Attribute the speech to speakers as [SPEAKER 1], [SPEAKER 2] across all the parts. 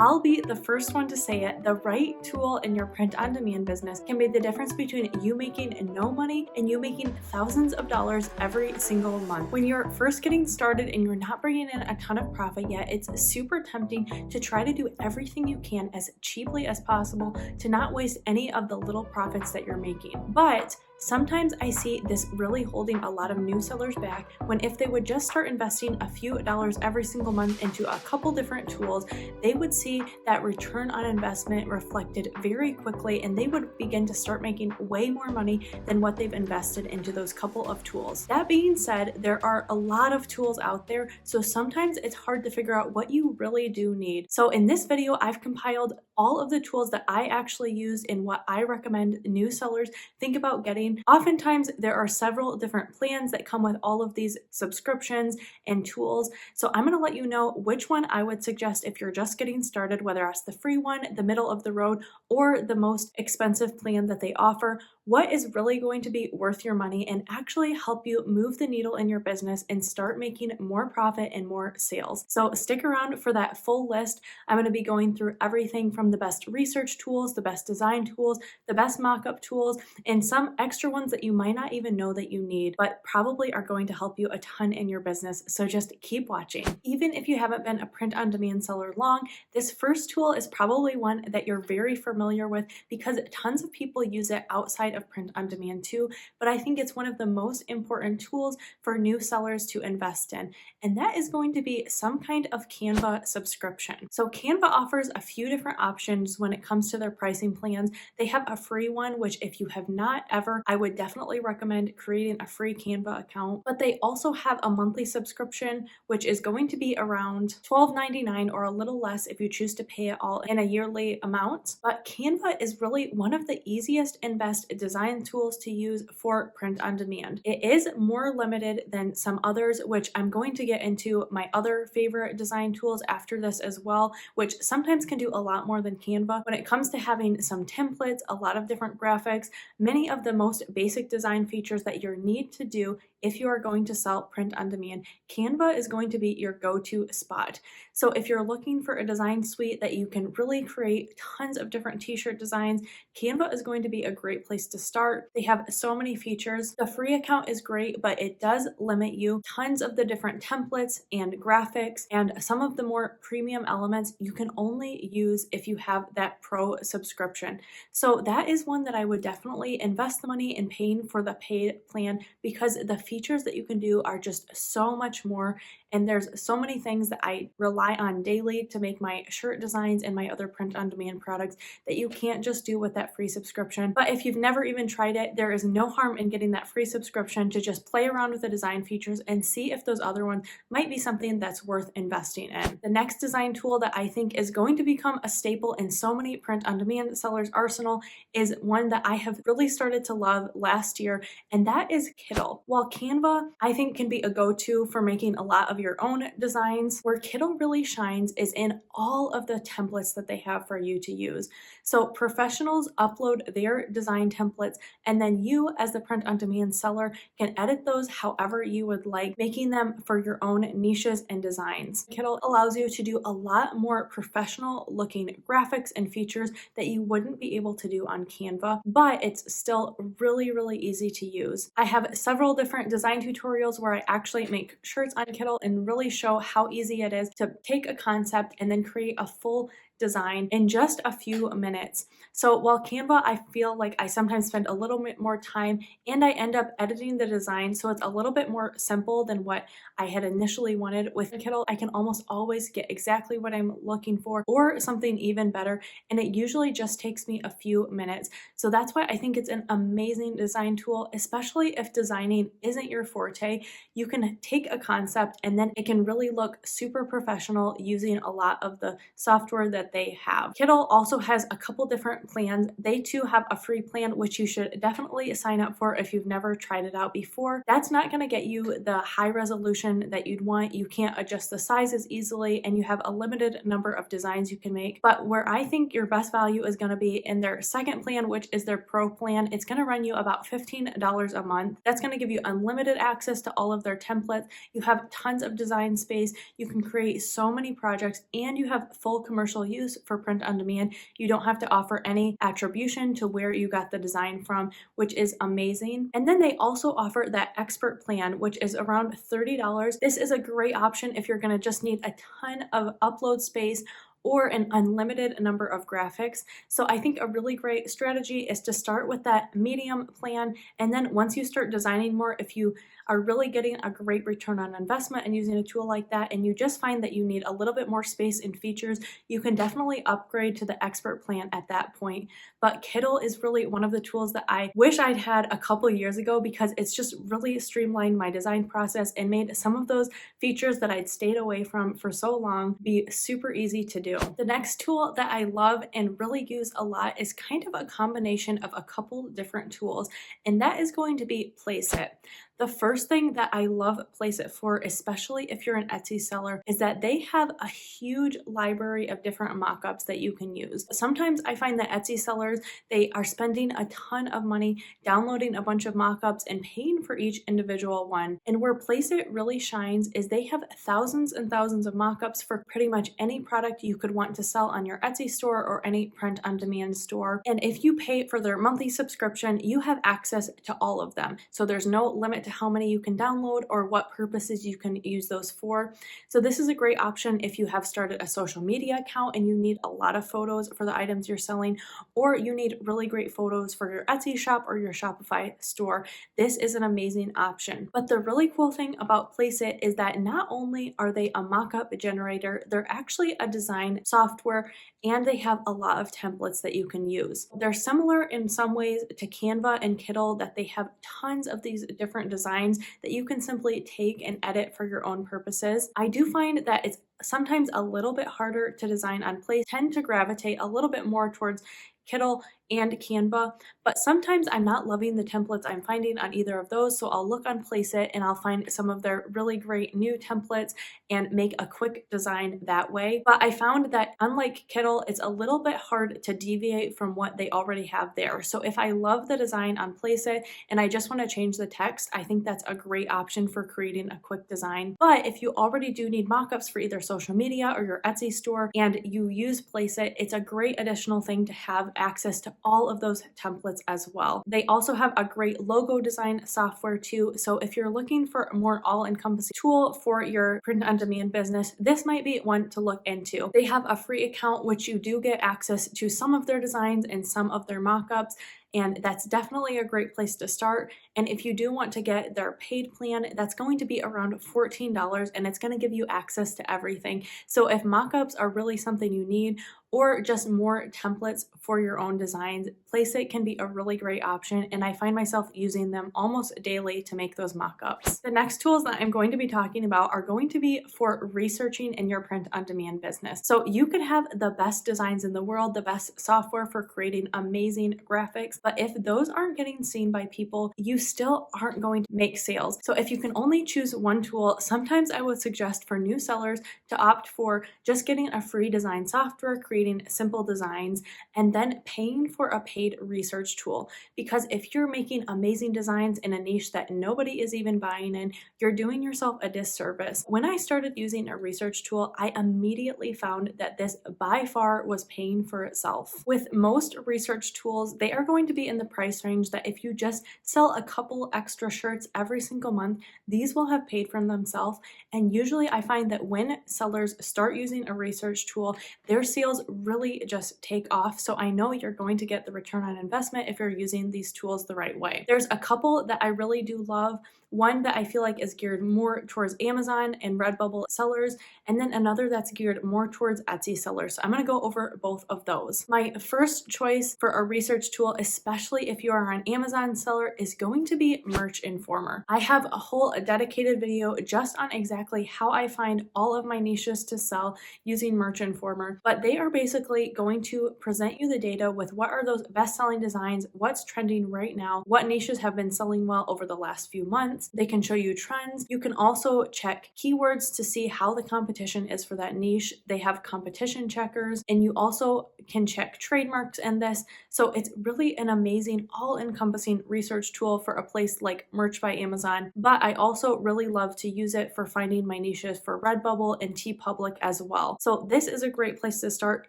[SPEAKER 1] I'll be the first one to say it, the right tool in your print-on-demand business can be the difference between you making no money and you making thousands of dollars every single month. When you're first getting started and you're not bringing in a ton of profit yet, it's super tempting to try to do everything you can as cheaply as possible to not waste any of the little profits that you're making. But sometimes I see this really holding a lot of new sellers back when if they would just start investing a few dollars every single month into a couple different tools, they would see that return on investment reflected very quickly and they would begin to start making way more money than what they've invested into those couple of tools. That being said, there are a lot of tools out there, so sometimes it's hard to figure out what you really do need. So in this video, I've compiled all of the tools that I actually use and what I recommend new sellers think about getting. Oftentimes, there are several different plans that come with all of these subscriptions and tools. So I'm going to let you know which one I would suggest if you're just getting started, whether that's the free one, the middle of the road, or the most expensive plan that they offer, what is really going to be worth your money and actually help you move the needle in your business and start making more profit and more sales. So stick around for that full list. I'm going to be going through everything from the best research tools, the best design tools, the best mock-up tools, and some extra ones that you might not even know that you need, but probably are going to help you a ton in your business. So just keep watching. Even if you haven't been a print-on-demand seller long, this first tool is probably one that you're very familiar with because tons of people use it outside of print-on-demand too, but I think it's one of the most important tools for new sellers to invest in, and that is going to be some kind of Canva subscription. So Canva offers a few different options when it comes to their pricing plans. They have a free one, which if you have not ever, I would definitely recommend creating a free Canva account, but they also have a monthly subscription, which is going to be around $12.99 or a little less if you choose to pay it all in a yearly amount. But Canva is really one of the easiest and best design tools to use for print on demand. It is more limited than some others, which I'm going to get into my other favorite design tools after this as well, which sometimes can do a lot more than Canva. When it comes to having some templates, a lot of different graphics, many of the most basic design features that you need to do if you are going to sell print on demand, Canva is going to be your go-to spot. So if you're looking for a design suite that you can really create tons of different t-shirt designs, Canva is going to be a great place to start. They have so many features. The free account is great, but it does limit you. Tons of the different templates and graphics and some of the more premium elements you can only use if you have that pro subscription. So that is one that I would definitely invest the money in paying for the paid plan because the features that you can do are just so much more, and there's so many things that I rely on daily to make my shirt designs and my other print on demand products that you can't just do with that free subscription. But if you've never even tried it, there is no harm in getting that free subscription to just play around with the design features and see if those other ones might be something that's worth investing in. The next design tool that I think is going to become a staple in so many print on demand sellers' arsenal is one that I have really started to love last year, and that is Kittl. While Canva, I think, can be a go-to for making a lot of your own designs, where Kittl really shines is in all of the templates that they have for you to use. So professionals upload their design templates, and then you as the print-on-demand seller can edit those however you would like, making them for your own niches and designs. Kittl allows you to do a lot more professional looking graphics and features that you wouldn't be able to do on Canva, but it's still really, really easy to use. I have several different design tutorials where I actually make shirts on Kittl and really show how easy it is to take a concept and then create a full design in just a few minutes. So while Canva, I feel like I sometimes spend a little bit more time and I end up editing the design, so it's a little bit more simple than what I had initially wanted. With Kittl, I can almost always get exactly what I'm looking for or something even better, and it usually just takes me a few minutes. So that's why I think it's an amazing design tool, especially if designing isn't your forte. You can take a concept and then it can really look super professional using a lot of the software that they have. Kittl also has a couple different plans. They too have a free plan, which you should definitely sign up for if you've never tried it out before. That's not going to get you the high resolution that you'd want. You can't adjust the sizes easily, and you have a limited number of designs you can make. But where I think your best value is going to be in their second plan, which is their pro plan, it's going to run you about $15 a month. That's going to give you unlimited access to all of their templates. You have tons of design space. You can create so many projects, and you have full commercial use use for print on demand. You don't have to offer any attribution to where you got the design from, which is amazing. And then they also offer that expert plan, which is around $30. This is a great option if you're going to just need a ton of upload space or an unlimited number of graphics. So I think a really great strategy is to start with that medium plan, and then once you start designing more, if you are really getting a great return on investment and using a tool like that, and you just find that you need a little bit more space and features, you can definitely upgrade to the expert plan at that point. But Kittl is really one of the tools that I wish I'd had a couple years ago, because it's just really streamlined my design process and made some of those features that I'd stayed away from for so long be super easy to do. The next tool that I love and really use a lot is kind of a combination of a couple different tools, and that is going to be Placeit. The first thing that I love Placeit for, especially if you're an Etsy seller, is that they have a huge library of different mockups that you can use. Sometimes I find that Etsy sellers, they are spending a ton of money downloading a bunch of mockups and paying for each individual one. And where Placeit really shines is they have thousands and thousands of mockups for pretty much any product you could want to sell on your Etsy store or any print on demand store. And if you pay for their monthly subscription, you have access to all of them. So there's no limit to how many you can download or what purposes you can use those for. So this is a great option if you have started a social media account and you need a lot of photos for the items you're selling, or you need really great photos for your Etsy shop or your Shopify store. This is an amazing option. But the really cool thing about Placeit is that not only are they a mockup generator, they're actually a design software, and they have a lot of templates that you can use. They're similar in some ways to Canva and Kittl, that they have tons of these different designs that you can simply take and edit for your own purposes. I do find that it's sometimes a little bit harder to design on Placeit, tend to gravitate a little bit more towards Kittl and Canva, but sometimes I'm not loving the templates I'm finding on either of those, so I'll look on Placeit and I'll find some of their really great new templates and make a quick design that way. But I found that unlike Kittl, it's a little bit hard to deviate from what they already have there. So if I love the design on Placeit and I just want to change the text, I think that's a great option for creating a quick design. But if you already do need mockups for either social media or your Etsy store and you use Placeit, it's a great additional thing to have access to all of those templates as well. They also have a great logo design software too, so if you're looking for a more all-encompassing tool for your print-on-demand business, this might be one to look into. They have a free account, which you do get access to some of their designs and some of their mockups, and that's definitely a great place to start. And if you do want to get their paid plan, that's going to be around $14, and it's going to give you access to everything. So if mockups are really something you need, or just more templates for your own designs, Placeit can be a really great option, and I find myself using them almost daily to make those mockups. The next tools that I'm going to be talking about are going to be for researching in your print-on-demand business. So you could have the best designs in the world, the best software for creating amazing graphics, but if those aren't getting seen by people, you still aren't going to make sales. So if you can only choose one tool, sometimes I would suggest for new sellers to opt for just getting a free design software, creating simple designs, and then paying for a paid research tool. Because if you're making amazing designs in a niche that nobody is even buying in, you're doing yourself a disservice. When I started using a research tool, I immediately found that this by far was paying for itself. With most research tools, they are going to be in the price range that if you just sell a couple extra shirts every single month, these will have paid for themselves. And usually I find that when sellers start using a research tool, their sales really just take off. So I know you're going to get the return on investment if you're using these tools the right way. There's a couple that I really do love. One that I feel like is geared more towards Amazon and Redbubble sellers, and then another that's geared more towards Etsy sellers. So I'm going to go over both of those. My first choice for a research tool, especially if you are an Amazon seller, is going to be Merch Informer. I have a whole dedicated video just on exactly how I find all of my niches to sell using Merch Informer, but they are basically going to present you the data with what are those best-selling designs, what's trending right now, what niches have been selling well over the last few months. They can show you trends. You can also check keywords to see how the competition is for that niche. They have competition checkers, and you also can check trademarks in this. So it's really an amazing all-encompassing research tool for a place like Merch by Amazon, but I also really love to use it for finding my niches for Redbubble and TeePublic as well. So this is a great place to start.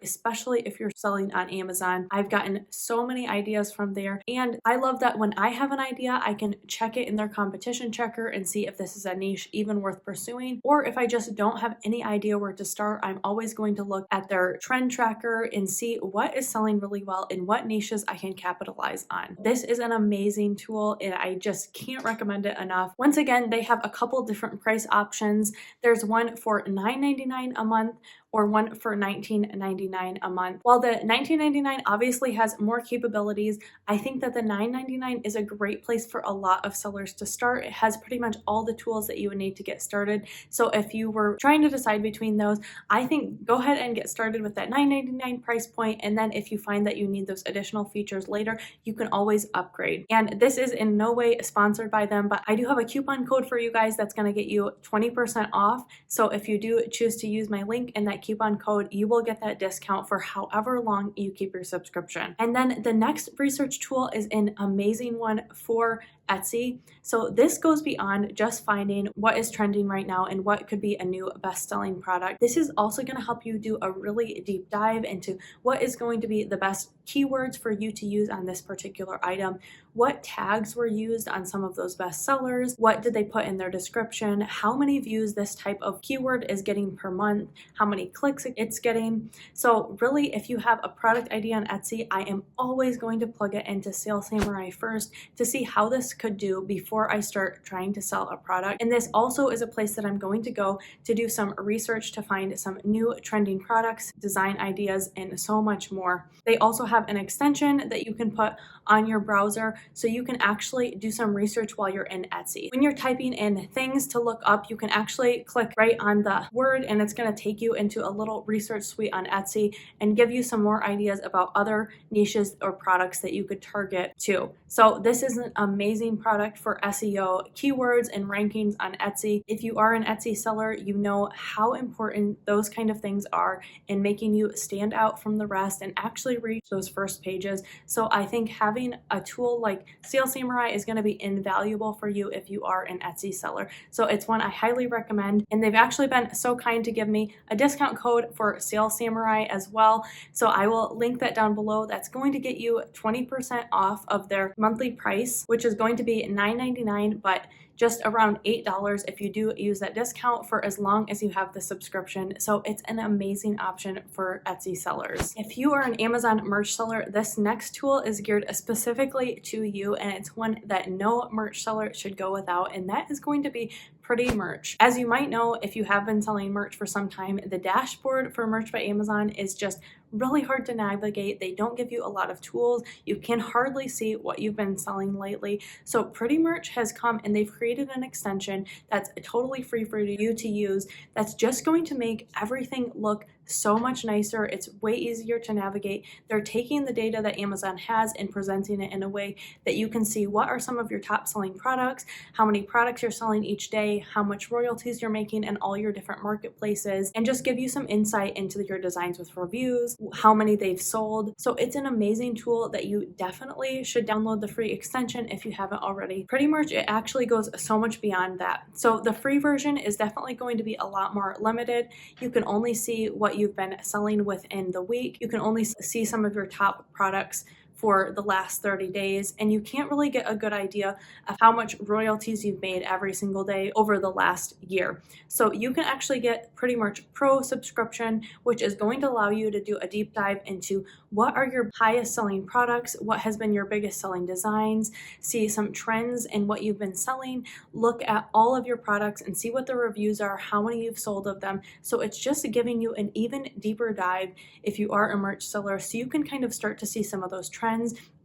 [SPEAKER 1] especially if you're selling on Amazon. I've gotten so many ideas from there, and I love that when I have an idea, I can check it in their competition checker and see if this is a niche even worth pursuing, or if I just don't have any idea where to start, I'm always going to look at their trend tracker and see what is selling really well and what niches I can capitalize on. This is an amazing tool and I just can't recommend it enough. Once again, they have a couple different price options. There's one for $9.99 a month or one for $19.99 a month. While the $19.99 obviously has more capabilities, I think that the $9.99 is a great place for a lot of sellers to start. It has pretty much all the tools that you would need to get started. So if you were trying to decide between those, I think go ahead and get started with that $9.99 price point, and then if you find that you need those additional features later, you can always upgrade. And this is in no way sponsored by them, but I do have a coupon code for you guys that's going to get you 20% off. So if you do choose to use my link in that coupon code, you will get that discount for however long you keep your subscription. And then the next research tool is an amazing one for Etsy. So this goes beyond just finding what is trending right now and what could be a new best-selling product. This is also going to help you do a really deep dive into what is going to be the best keywords for you to use on this particular item. What tags were used on some of those best sellers? What did they put in their description? How many views this type of keyword is getting per month? How many clicks it's getting? So really, if you have a product idea on Etsy, I am always going to plug it into Sales Samurai first to see how this could do before I start trying to sell a product. And this also is a place that I'm going to go to do some research to find some new trending products, design ideas, and so much more. They also have an extension that you can put on your browser so you can actually do some research while you're in Etsy. When you're typing in things to look up, you can actually click right on the word and it's going to take you into a little research suite on Etsy and give you some more ideas about other niches or products that you could target too. So this is an amazing product for SEO, keywords, and rankings on Etsy. If you are an Etsy seller, you know how important those kind of things are in making you stand out from the rest and actually reach those first pages. So I think having a tool like Sales Samurai is going to be invaluable for you if you are an Etsy seller. So it's one I highly recommend, and they've actually been so kind to give me a discount code for Sales Samurai as well. So I will link that down below. That's going to get you 20% off of their monthly price, which is going to be $9.99, but just around $8 if you do use that discount for as long as you have the subscription. So it's an amazing option for Etsy sellers. If you are an Amazon merch seller, this next tool is geared specifically to you, and it's one that no merch seller should go without, and that is going to be Pretty Merch. As you might know, if you have been selling merch for some time, the dashboard for Merch by Amazon is just really hard to navigate. They don't give you a lot of tools. You can hardly see what you've been selling lately. So Pretty Merch has come and they've created an extension that's totally free for you to use that's just going to make everything look so much nicer. It's way easier to navigate. They're taking the data that Amazon has and presenting it in a way that you can see what are some of your top selling products, how many products you're selling each day, how much royalties you're making in all your different marketplaces, and just give you some insight into your designs with reviews, how many they've sold. So it's an amazing tool that you definitely should download the free extension if you haven't already. Pretty much it actually goes so much beyond that. So the free version is definitely going to be a lot more limited. You can only see what you've been selling within the week. You can only see some of your top products for the last 30 days, and you can't really get a good idea of how much royalties you've made every single day over the last year. So you can actually get Pretty Merch Pro subscription, which is going to allow you to do a deep dive into what are your highest selling products, what has been your biggest selling designs, see some trends in what you've been selling, look at all of your products and see what the reviews are, how many you've sold of them. So it's just giving you an even deeper dive if you are a merch seller, so you can kind of start to see some of those trends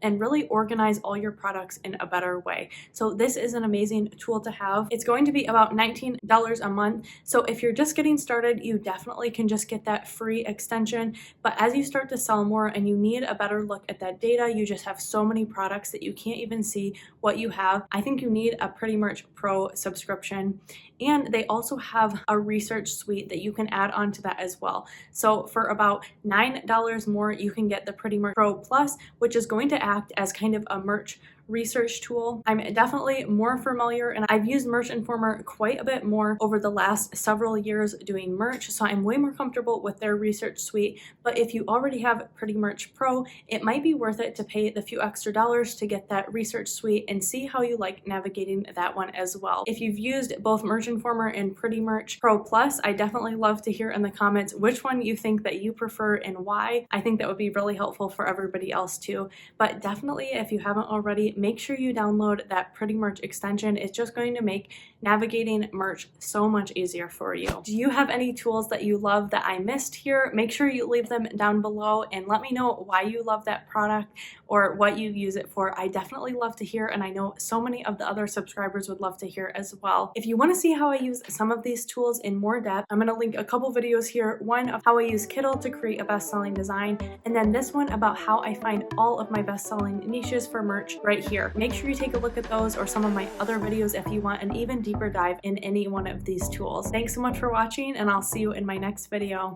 [SPEAKER 1] and really organize all your products in a better way. So this is an amazing tool to have. It's going to be about $19 a month. So if you're just getting started, you definitely can just get that free extension. But as you start to sell more and you need a better look at that data, you just have so many products that you can't even see what you have, I think you need a Pretty Merch Pro subscription. And they also have a research suite that you can add on to that as well. So for about $9 more, you can get the Pretty Merch Pro Plus, which is going to act as kind of a merch research tool. I'm definitely more familiar, and I've used Merch Informer quite a bit more over the last several years doing merch, so I'm way more comfortable with their research suite. But if you already have Pretty Merch Pro, it might be worth it to pay the few extra dollars to get that research suite and see how you like navigating that one as well. If you've used both Merch Informer and Pretty Merch Pro Plus, I definitely love to hear in the comments which one you think that you prefer and why. I think that would be really helpful for everybody else too. But definitely, if you haven't already, make sure you download that Pretty Merch extension. It's just going to make navigating merch so much easier for you. Do you have any tools that you love that I missed here? Make sure you leave them down below and let me know why you love that product or what you use it for. I definitely love to hear, and I know so many of the other subscribers would love to hear as well. If you want to see how I use some of these tools in more depth, I'm going to link a couple videos here. One of how I use Kittl to create a best-selling design, and then this one about how I find all of my best-selling niches for merch right here. Make sure you take a look at those or some of my other videos if you want an even deeper dive in any one of these tools. Thanks so much for watching, and I'll see you in my next video.